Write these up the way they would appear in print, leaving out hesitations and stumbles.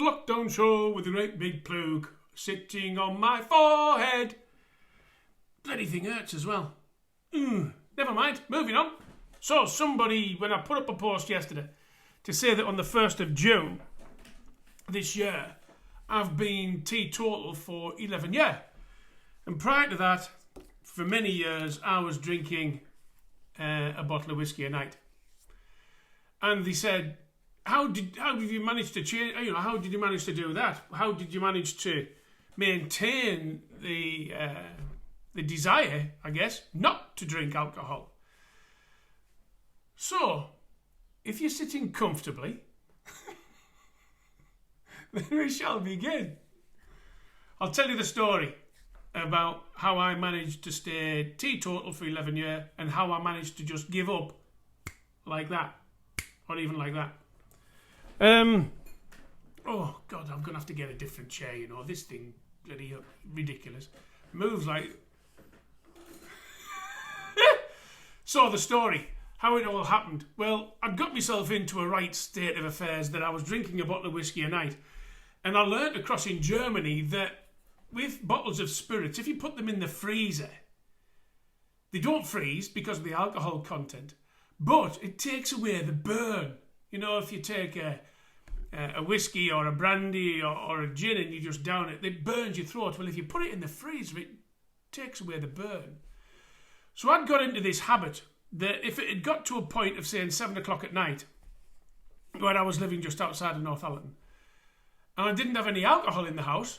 the lockdown show with a great big plug sitting on my forehead. Bloody thing hurts as well. Never mind, moving on. So somebody, when I put up a post yesterday to say that on the 1st of June this year, I've been teetotal for 11 years. And prior to that, for many years, I was drinking a bottle of whiskey a night. And they said, how did you manage to change? You know, how did you manage to do that? How did you manage to maintain the desire, I guess, not to drink alcohol? So, if you're sitting comfortably, then we shall begin. I'll tell you the story about how I managed to stay teetotal for 11 years and how I managed to just give up like that, or even like that. Oh God, I'm gonna have to get a different chair. You know, this thing bloody ridiculous. Moves like. So the story, how it all happened. Well, I'd got myself into a right state of affairs that I was drinking a bottle of whiskey a night, and I learnt across in Germany that with bottles of spirits, if you put them in the freezer, they don't freeze because of the alcohol content, but it takes away the burn. You know, if you take a whiskey or a brandy or a gin and you just down it, it burns your throat. Well, if you put it in the freezer, it takes away the burn. So I'd got into this habit that if it had got to a point of, saying, 7 o'clock at night, when I was living just outside of Northallerton, and I didn't have any alcohol in the house,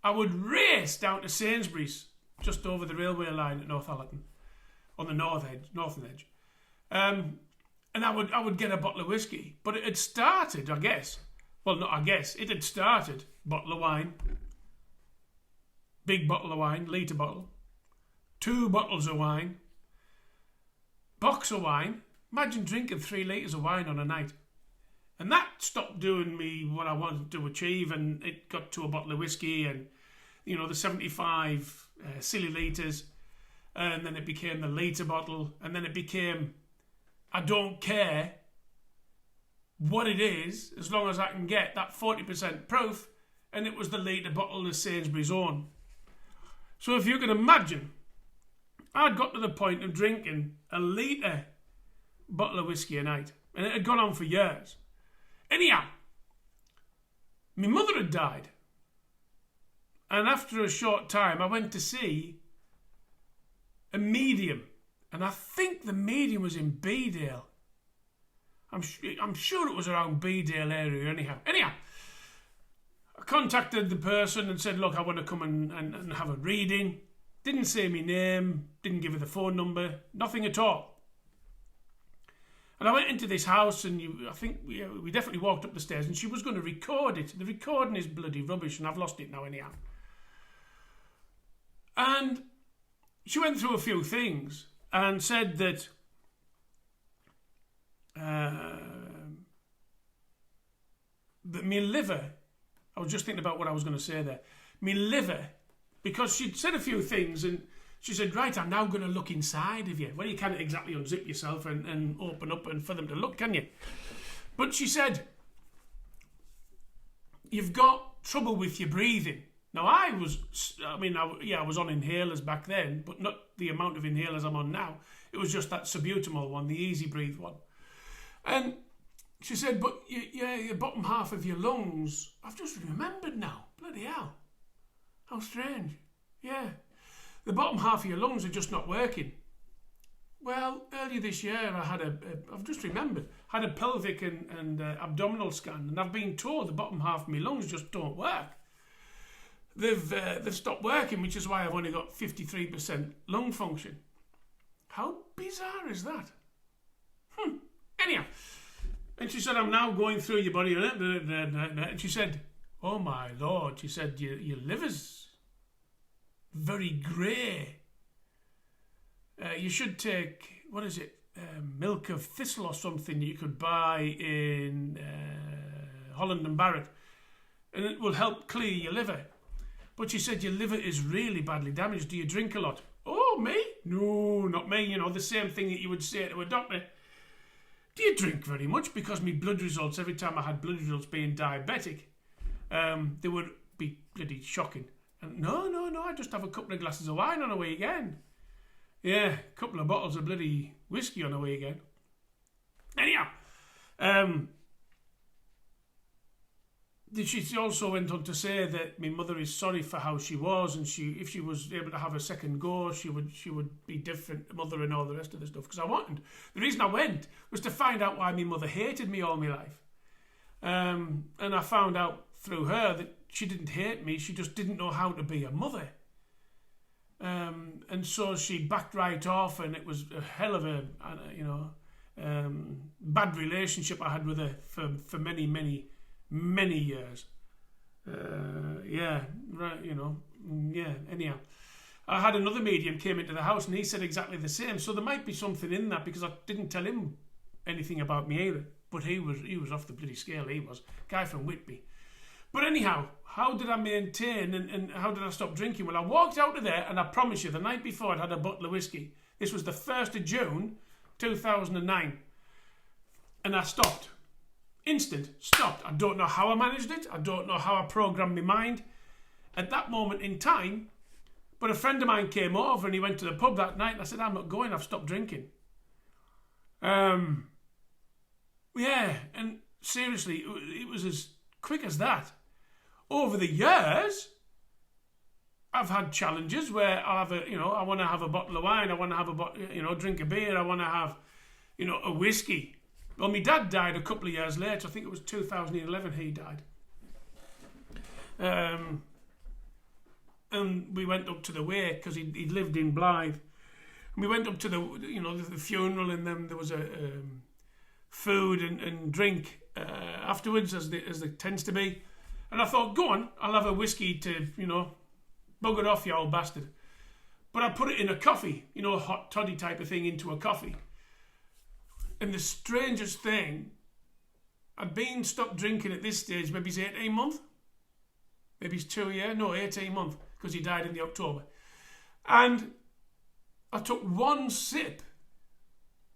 I would race down to Sainsbury's, just over the railway line at Northallerton, on the northern edge. And I would get a bottle of whiskey. But it had started, I guess. Well, not I guess. It had started. Bottle of wine. Big bottle of wine. Litre bottle. 2 bottles of wine. Box of wine. Imagine drinking 3 litres of wine on a night. And that stopped doing me what I wanted to achieve. And it got to a bottle of whiskey and, you know, the 75 silly litres. And then it became the litre bottle. And then it became... I don't care what it is, as long as I can get that 40% proof, and it was the litre bottle of Sainsbury's Own. So if you can imagine, I'd got to the point of drinking a litre bottle of whiskey a night, and it had gone on for years. Anyhow, my mother had died, and after a short time I went to see a medium. And I think the medium was in Beedale. I'm sure it was around Beedale area anyhow. Anyhow, I contacted the person and said, look, I want to come and have a reading. Didn't say my name, didn't give her the phone number, nothing at all. And I went into this house and I think we definitely walked up the stairs and she was going to record it. The recording is bloody rubbish and I've lost it now anyhow. And she went through a few things. And said that that my liver, I was just thinking about what I was going to say there. My liver, because she'd said a few things and she said, right, I'm now going to look inside of you. Well, you can't exactly unzip yourself and open up and for them to look, can you? But she said, you've got trouble with your breathing. Now, I was on inhalers back then, but not the amount of inhalers I'm on now. It was just that Subutamol one, the Easy Breathe one. And she said, but your bottom half of your lungs, I've just remembered now. Bloody hell. How strange. Yeah. The bottom half of your lungs are just not working. Well, earlier this year, I've just remembered, had a pelvic and abdominal scan, and I've been told the bottom half of my lungs just don't work. They've stopped working, which is why I've only got 53% lung function. How bizarre is that? Anyhow, and she said, I'm now going through your body, and she said, oh my Lord, she said, your liver's very grey. You should take, what is it, milk of thistle or something you could buy in Holland and Barrett, and it will help clear your liver. But she said, your liver is really badly damaged. Do you drink a lot? Oh, me? No, not me. You know, the same thing that you would say to a doctor. Do you drink very much? Because my blood results, every time I had blood results being diabetic, they would be bloody shocking. And no, I just have a couple of glasses of wine on a weekend. Yeah, a couple of bottles of bloody whiskey on a weekend. Anyhow, she also went on to say that my mother is sorry for how she was, and if she was able to have a second go, she would be different mother and all the rest of the stuff. Because I wanted, the reason I went was to find out why my mother hated me all my life, and I found out through her that she didn't hate me; she just didn't know how to be a mother, and so she backed right off, and it was a hell of a bad relationship I had with her for many years. Anyhow, I had another medium came into the house, and he said exactly the same. So there might be something in that, because I didn't tell him anything about me either. But he was off the bloody scale. He was guy from Whitby. But anyhow, how did I maintain and how did I stop drinking? Well, I walked out of there, and I promise you, the night before I'd had a bottle of whiskey. This was the 1st of June 2009, and I stopped. Instant, stopped. I don't know how I managed it. I don't know how I programmed my mind at that moment in time. But a friend of mine came over, and he went to the pub that night, and I said, I'm not going, I've stopped drinking. And seriously, it was as quick as that. Over the years, I've had challenges where I'll have I want to have a bottle of wine, I want to have drink a beer, I want to have, a whiskey. Well, my dad died a couple of years later. I think it was 2011 he died. And we went up to the wake, because he lived in Blythe. And we went up to the funeral, and then there was a food and drink afterwards, as there tends to be. And I thought, go on, I'll have a whiskey to, bugger off, you old bastard. But I put it in a coffee, a hot toddy type of thing into a coffee. And the strangest thing, I'd been stopped drinking at this stage, maybe it's 18 months. Maybe it's 2 years. No, 18 months, because he died in the October. And I took one sip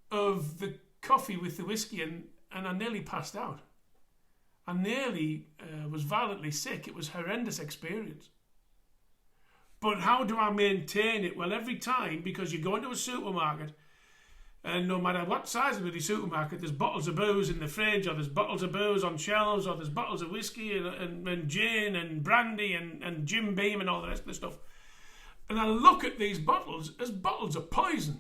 of the coffee with the whiskey, and I nearly passed out. I nearly was violently sick. It was a horrendous experience. But how do I maintain it? Well, every time, because you go into a supermarket, and no matter what size of the supermarket, there's bottles of booze in the fridge, or there's bottles of booze on shelves, or there's bottles of whiskey and gin and brandy and Jim Beam and all the rest of the stuff. And I look at these bottles as bottles of poison.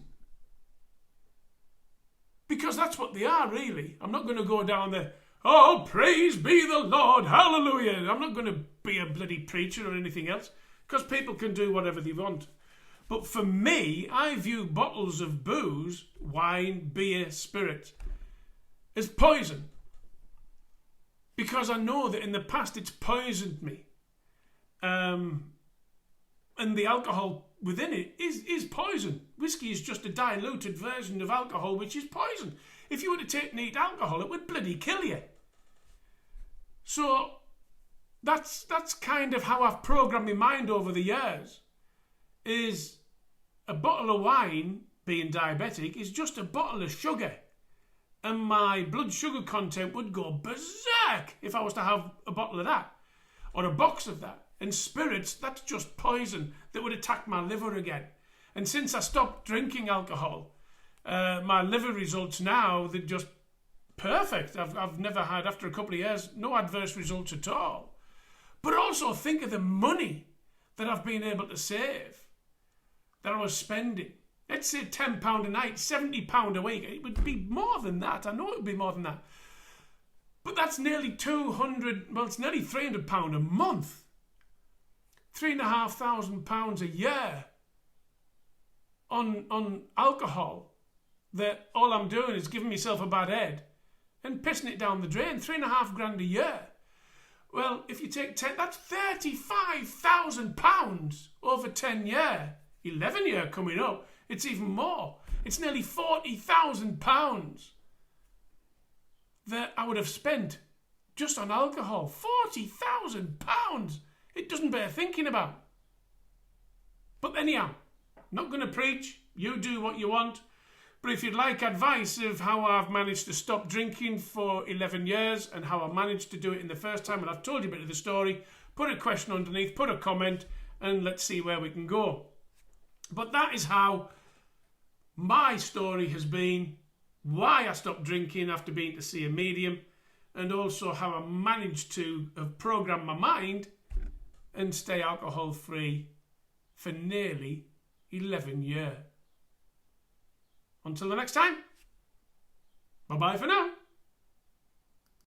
Because that's what they are, really. I'm not going to go down there, oh, praise be the Lord, hallelujah. I'm not going to be a bloody preacher or anything else, because people can do whatever they want. But for me, I view bottles of booze, wine, beer, spirit, as poison. Because I know that in the past it's poisoned me. And the alcohol within it is poison. Whiskey is just a diluted version of alcohol, which is poison. If you were to take and eat alcohol, it would bloody kill you. So that's kind of how I've programmed my mind over the years. Is a bottle of wine, being diabetic, is just a bottle of sugar. And my blood sugar content would go berserk if I was to have a bottle of that, or a box of that. And spirits, that's just poison that would attack my liver again. And since I stopped drinking alcohol, my liver results now, they're just perfect. I've never had, after a couple of years, no adverse results at all. But also think of the money that I've been able to save, that I was spending. Let's say £10 a night, £70 a week. It would be more than that. I know it would be more than that. But that's nearly it's nearly £300 a month. £3,500 a year on alcohol, that all I'm doing is giving myself a bad head and pissing it down the drain. £3,500 a year. Well, if you take 10, that's £35,000 over 10 years. 11 year coming up, it's even more. It's nearly £40,000 that I would have spent just on alcohol. £40,000. It doesn't bear thinking about. But anyhow, not going to preach. You do what you want. But if you'd like advice of how I've managed to stop drinking for 11 years and how I managed to do it in the first time, and I've told you a bit of the story, put a question underneath, put a comment, and let's see where we can go. But that is how my story has been, why I stopped drinking after being to see a medium, and also how I managed to have programmed my mind and stay alcohol free for nearly 11 years. Until the next time, bye-bye for now.